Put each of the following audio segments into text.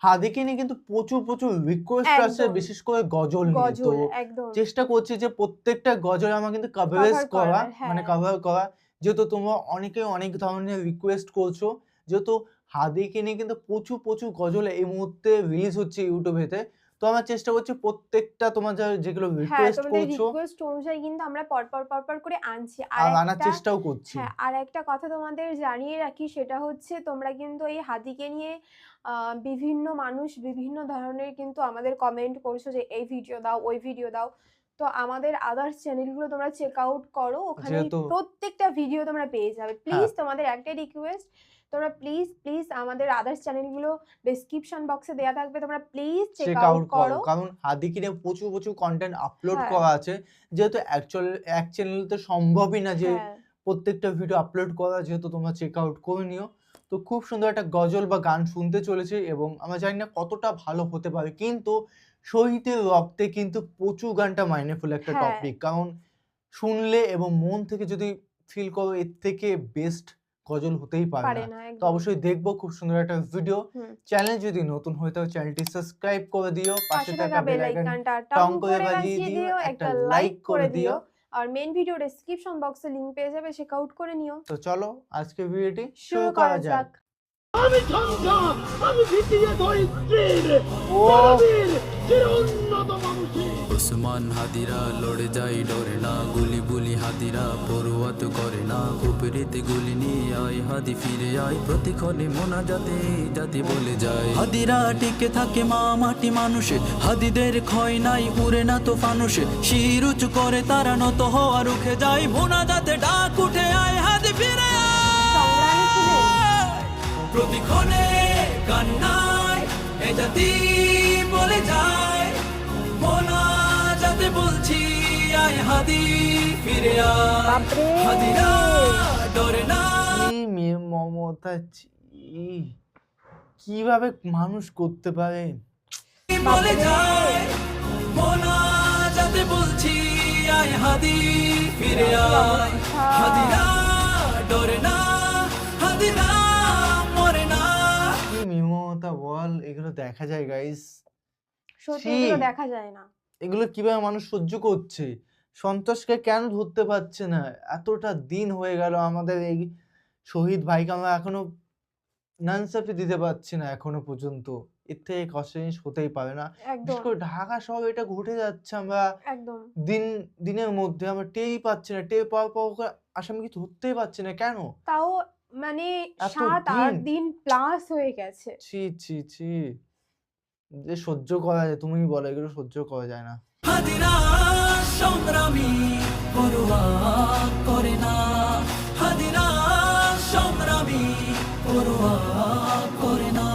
হাদিকে নিয়ে কিন্তু প্রচুর প্রচুর রিকোয়েস্ট আসছে, একদম বিশেষ করে গজল নিয়ে। তো গজল একদম চেষ্টা করছি যে প্রত্যেকটা গজল আমার কিন্তু কভারেজ কভার করা, করার। মানে হ্যাঁ কভার করা। যেহেতু তোমরা অনেকে অনেক ধরনের রিকোয়েস্ট করছো, যেহেতু হাদিকে নিয়ে কিন্তু প্রচুর প্রচুর গজল এই মুহূর্তে রিলিজ হচ্ছে ইউটিউবেতে। তো আমার চেষ্টা করছি প্রত্যেকটা তোমার যেগুলো হ্যাঁ, রিকোয়েস্ট তোমাদের করছো রিকোয়েস্ট অনুযায়ী কিন্তু আমরা পরপর করে আনছি। আর আনার একটা চেষ্টাও করছি। হ্যাঁ, আর একটা কথা তোমাদের জানিয়ে রাখি সেটা হচ্ছে তোমরা কিন্তু এই হাতিকে নিয়ে আ বিভিন্ন মানুষ বিভিন্ন ধরনের কিন্তু আমাদের কমেন্ট করছো যে এই ভিডিও দাও, ওই ভিডিও দাও। তো আমাদের আদার্স চ্যানেলগুলো তোমরা চেক আউট করো। ওখানে যেহেতু প্রত্যেকটা ভিডিও তোমরা পেয়ে যাবে। হ্যাঁ, প্লিজ তোমাদের একটাই রিকোয়েস্ট তোমরা প্লিজ আমাদের আদার্স চ্যানেলগুলো ডেসক্রিপশন বক্সে দেয়া থাকবে। তোমরা please check check out out করো। করো। কারণ হাদিকে নিয়ে প্রচুর প্রচুর কনটেন্ট আপলোড হ্যাঁ, করা আছে। যেহেতু এক চ্যানেলে তো সম্ভবই না যে হ্যাঁ। প্রত্যেকটা ভিডিও আপলোড করা, যেহেতু তোমরা চেক আউট করে নিও। তো খুব সুন্দর একটা গজল বা গান শুনতে চলেছি এবং আমরা জানি না কতটা ভালো হতে পারে। কিন্তু শহীদের রক্তে কিন্তু প্রচুর গানটা মাইন্ডফুল একটা হ্যাঁ, টপিক। কারণ শুনলে এবং মন থেকে যদি ফিল করো, এর থেকে বেস্ট গজল হতেই পারে পারে না। না তো একদম। অবশ্যই দেখবো খুব সুন্দর একটা ভিডিও। হুম। চ্যানেল যদি নতুন হয়ে থাকো চ্যানেলটি সাবস্ক্রাইব করে দিও। পাশে পাশে থাকা থাকা বেল বেল আইকন আইকনটা টং টং করে করে বাজিয়ে বাজিয়ে দিও। দিও, একটা একটা লাইক লাইক করে করে দিও। দিও। আর মেইন ভিডিও ডেসক্রিপশন বক্সে লিংক পেয়ে যাবে, চেক আউট করে নিও। তো চলো আজকের ভিডিওটি শুরু শুরু করা করা যাক। যাক। আমি ঝঞ্ঝা, আমি ভিটিয়ে ধরিত্রীর ও পৃথিবীর চির উন্নত মানুষের ওসমান হাদিরা লড়ে যায় ডরে না, গুলি বুলি হাদিরা পড়ুয়াত করে না, কুপরিতে গুলি নিয়ে আয় হাদি ফিরে আয়, প্রতিক্ষণে মোনা যাতে জাতি বলে যায়। হাদিরা টিকে থাকে মা মাটি মানুষে, হাদিদের ক্ষয় নাই উড়ে না তো ফানুষে, শির উঁচু করে তারা নত হওয়া রুখে যায়, মোনা যাতে ডাক উঠে আয় হাদি ফিরে সংগ্রামী ছিলেন। আয়। প্রতিক্ষণে কান্নায় এ জাতি বলে যায়, মোনা যাতে বলছি আয় হাদি ফিরে আয়, বাপরে! হাদিরা ডরে না। কি মেয়ে মমতা কিভাবে মানুষ করতে পারে? বলে বাপরে! যায় মোনা যাতে বলছি আয় হাদি ফিরে কি আয়, অবস্থা! হাদিরা ডরে না, হাদিরা মরে না। কি নির্মমতা বল, এগুলো দেখা যায় গাইস। সত্যি ছি, এগুলো দেখা যায় না। এগুলো কিভাবে মানুষ সহ্য করছে? সন্ত্রাসকে কেন ধরতে পারছে না? এতটা দিন হয়ে গেল আমাদের এই শহীদ ভাইকে আমরা এখনো নানসাফি দিতে পারছি না এখনো পর্যন্ত। এর থেকে কষ্টের জিনিস হতেই পারে না। বিশেষ একদম, করে ঢাকা শহরে এটা ঘটে যাচ্ছে, আমরা একদম। দিন দিনের মধ্যে আমরা টেরই পাচ্ছি না। টের পাওয়ার পর ওকে আসামিকে ধরতেই পারছি না। কেন? তাও মানে এত ৭-৮ দিন! দিন প্লাস হয়ে গেছে। ছি, ছি, ছি! যে সহ্য করা যায়, তুমিই বলো, এগুলো সহ্য করা যায় না। হাদিরা সংগ্রামী পরোয়া করে না, হাদিরা সংগ্রামী পরোয়া করে না।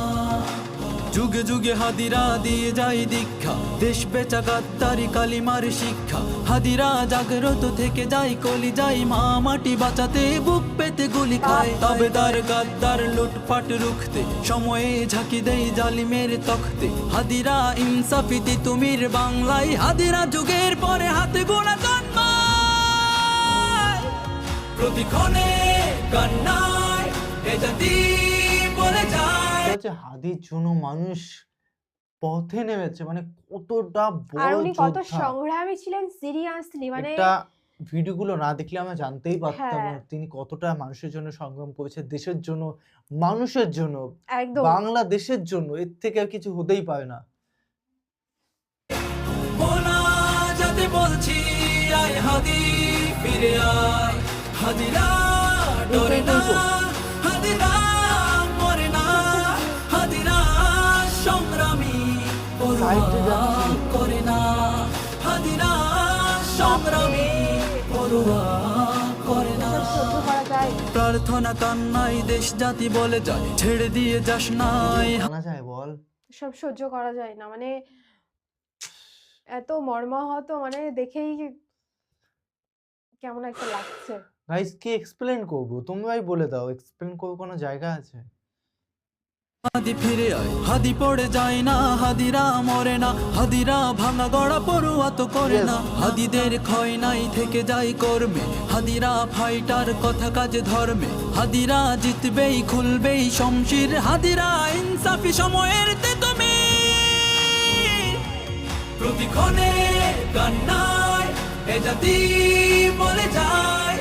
যুগে যুগে হাদিরা দিয়ে যায় দীক্ষা, দেশ বেচা গাদ্দারি কালিমার শিক্ষা, হাদিরা জাগ্রত থেকে যায় কলি যায়, মা মাটি বাঁচাতে বুক পেতে গুলি খায়, তাবেদার গাদ্দার লুটপাট রুখতে সময়ে ঝাঁকি দেয় জালিমের তখতে, হাদিরা ইনসাফিতি তুমির বাংলায়, হাদিরা যুগের পরে হাতে গোনা জন্মায়, প্রতিক্ষণে কান্নায় এ জাতি বলে যায়। এটা হচ্ছে হাদির জন্য মানুষ পথে নেমেছে, মানে কতটা আর বড় উনি কত যোদ্ধা। সংগ্রামী ছিলেন সিরিয়াসলি মানে এটা ভিডিওগুলো না দেখলে আমরা জানতেই পারতাম হ্যাঁ, না তিনি কতটা মানুষের জন্য সংগ্রাম করেছে, দেশের জন্য, মানুষের জন্য, একদম। বাংলাদেশের জন্য। এর থেকে আর কিছু হতেই পারে না। মোনা যাতে বলছি আয় হাদি ফিরে আয়, হাদিরা ডরে না, হাদিরা মরে না, হাদিরা সংগ্রামী সাইডে পরোয়া যাচ্ছি। করে না, হাদিরা সংগ্রামী পরোয়া করে না। এসব সহ্য করা যায়? প্রার্থনা কান্নাই দেশ জাতি বলে যায়, ছেড়ে দিয়ে যাস নাই। জানা যায় বল? এসব সহ্য করা যায় না। মানে এত মর্মাহত মানে দেখেই কেমন একটা লাগছে। গাইস কি এক্সপ্লেন করবো? তোমরাই বলে দাও, এক্সপ্লেন করবো কোনো জায়গা আছে? হাদি ফিরে আয়, হাদি পড়ে যায় না, হাদিরা মরে না, হাদিরা ভাঙা গড়া পড়ুয়া তো করে না, হাদিদের ক্ষয় নাই থেকে যায় কর্মে, হাদিরা ফাইটার কথা কাজে ধর্মে, হাদিরা জিতবেই খুলবেই শমশির, হাদিরা ইনসাফি সময়ের তেতমি, প্রতিক্ষণে কান্নায় এ জাতি বলে যায়,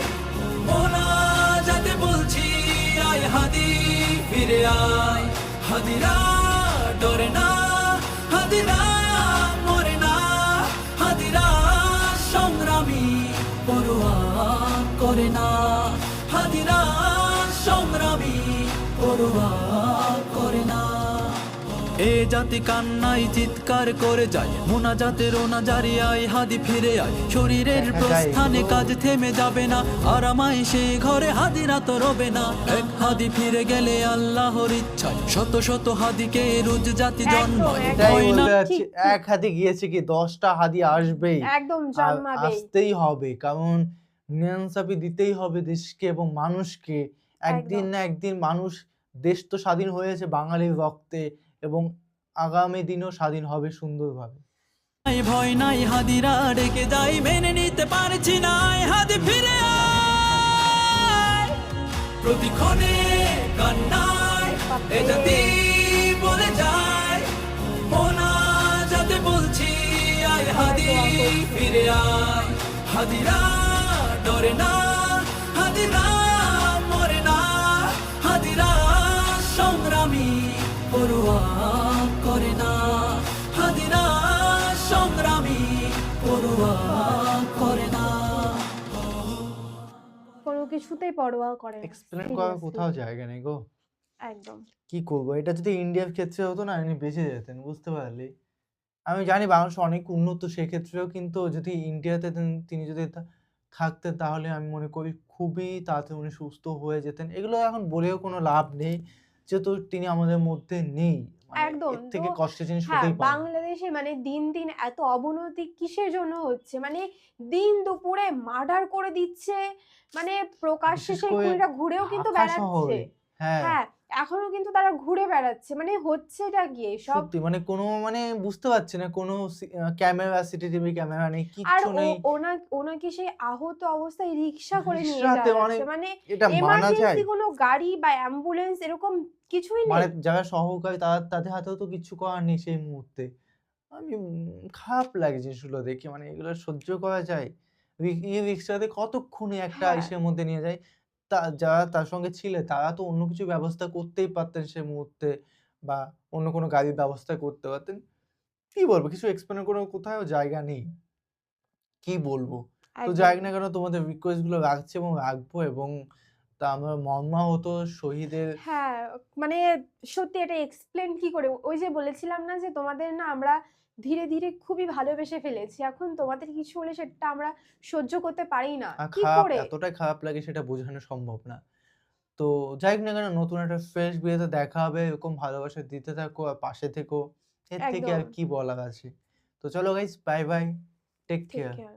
মোনা যাতে বলছি আয় হাদি ফিরে আয়, হাদিরা ডরে না, হাদিরা মরে না, হাদিরা সংগ্রামী পরোয়া করে না, হাদিরা সংগ্রামী পরোয়া করে না। এ জাতি কান্নাই চিৎকার করে যায়, মোনা জাতে রোনা জারি আয়, হাদি ফিরে আয়, শরীরের দেখা যায় প্রস্থানে গো। কাজ থেমে যাবে না, আরামাই সে ঘরে হাদিরা তো রবে না, এক হাদি ফিরে গেলে আল্লাহর ইচ্ছায় শত শত হাদিকে রোজ জাতি একদম, জন্মায়, একদম। এটাই হয় না বলতে যাচ্ছি, ঠিক, ঠিক। এক হাতি গিয়েছে কি 10টা হাতি আসবেই, একদম আর জন্মাবেই। আসতেই হবে, কারণ নিয়ন্ত্রণ দিতেই হবে দেশকে এবং মানুষকে। একদিন একদম। না একদিন মানুষ, দেশ তো স্বাধীন হয়েছে বাঙালির রক্তে, এবং আগামী দিনও স্বাধীন হবে সুন্দরভাবে। নাই ভয় নাই, হাদিরা ডেকে যাই, মেনে নিতে পারছি না, আয় হাদি ফিরে আয়, প্রতিক্ষণে কান্নায় এ জাতি বলে যায়, মোনা যাতে বলছি আয় হাদি ফিরে আয়, হাদিরা ডরে না, হাদিরা মরে না, হাদিরা সংগ্রামী পরোয়া করে না, হাদিরা সংগ্রামী পরোয়া করে না। কোনো কিছুতেই পরোয়া করে না। এক্সপ্লেন করার Seriously, কোথাও জায়গা নেই গো। একদম। কি করবো, এটা যদি ইন্ডিয়ার ক্ষেত্রে হতো না, ইনি বেঁচে যেতেন, বুঝতে পারলি? আমি জানি বাংলাদেশ অনেক উন্নত, সেক্ষেত্রেও কিন্তু যদি ইন্ডিয়াতে তিনি যদি থাকতেন, তাহলে আমি মনে করি খুবই তাড়াতাড়ি উনি সুস্থ হয়ে যেতেন। এগুলো এখন বলেও কোনো লাভ নেই, যেহেতু তিনি আমাদের মধ্যে নেই। মানে একদম। এর থেকে তো কষ্টের জিনিস হ্যাঁ, হতেই পারে না। বাংলাদেশে মানে দিন, দিন এত অবনতি কিসের জন্য হচ্ছে? মানে দিন দুপুরে মার্ডার করে দিচ্ছে। মানে প্রকাশ্যে বিশেষ সেই করে খুনিরা ঘুরেও কিন্তু ঢাকা বেড়াচ্ছে। শহরে। হ্যাঁ, হ্যাঁ, এখনো কিন্তু তারা ঘুরে বেড়াচ্ছে। মানে হচ্ছেটা কি এসব? সত্যি মানে কোনো মানে বুঝতে পারছি না, কোনো ক্যামেরা, সিসিটিভি ক্যামেরা নেই, আর কিচ্ছু নেই। ওনাকে সেই আহত অবস্থায় রিক্সা করে নিয়ে রিকশাতে যাওয়া মানে যাচ্ছে। মানে এটা মানা যায়? এমার্জেন্সি কোনো গাড়ি বা অ্যাম্বুলেন্স এরকম কিছুই মানে নেই। যারা সহকারী তাদের হাতেও তো কিচ্ছু করার নেই সেই মুহূর্তে। আমি খারাপ লাগে জিনিসগুলো দেখে, মানে এগুলো সহ্য করা যায়? ই-রিক্সাতে কতক্ষণে একটা হ্যাঁ, ইসের মধ্যে নিয়ে যায়। যারা তার সঙ্গে ছিলেন তারা তো অন্য কিছু ব্যবস্থা করতেই পারতেন সে মুহূর্তে, বা অন্য কোনো গাড়ির ব্যবস্থা করতে পারতেন। কি বলবো? কিছু এক্সপ্লেন করার কোথাও জায়গা নেই। কি বলবো? তো যাই একদম। না কেন, তোমাদের রিকোয়েস্ট গুলো রাখছি এবং রাখবো, এবং তা আমরা মর্মাহত শহীদের হ্যাঁ, মানে সত্যি এটা এক্সপ্লেন কি করে? ওই যে বলেছিলাম না যে তোমাদের না আমরা ধীরে, ধীরে খুবই ভালোবেসে ফেলেছি। এখন তোমাদের কিছু হলে সেটা আমরা সহ্য করতে পারি না। কি করে? এতটাই খারাপ লাগে সেটা বোঝানো সম্ভব না। তো যাই হোক না কেন, নতুন একটা ফ্রেশ ভিডিওতে দেখা হবে। এরকম ভালোবাসা দিতে থাকো আর পাশে থেকো। এর থেকে একদম। আর কি বলার আছে? তো চলো guys, bye bye. Take take care. Care.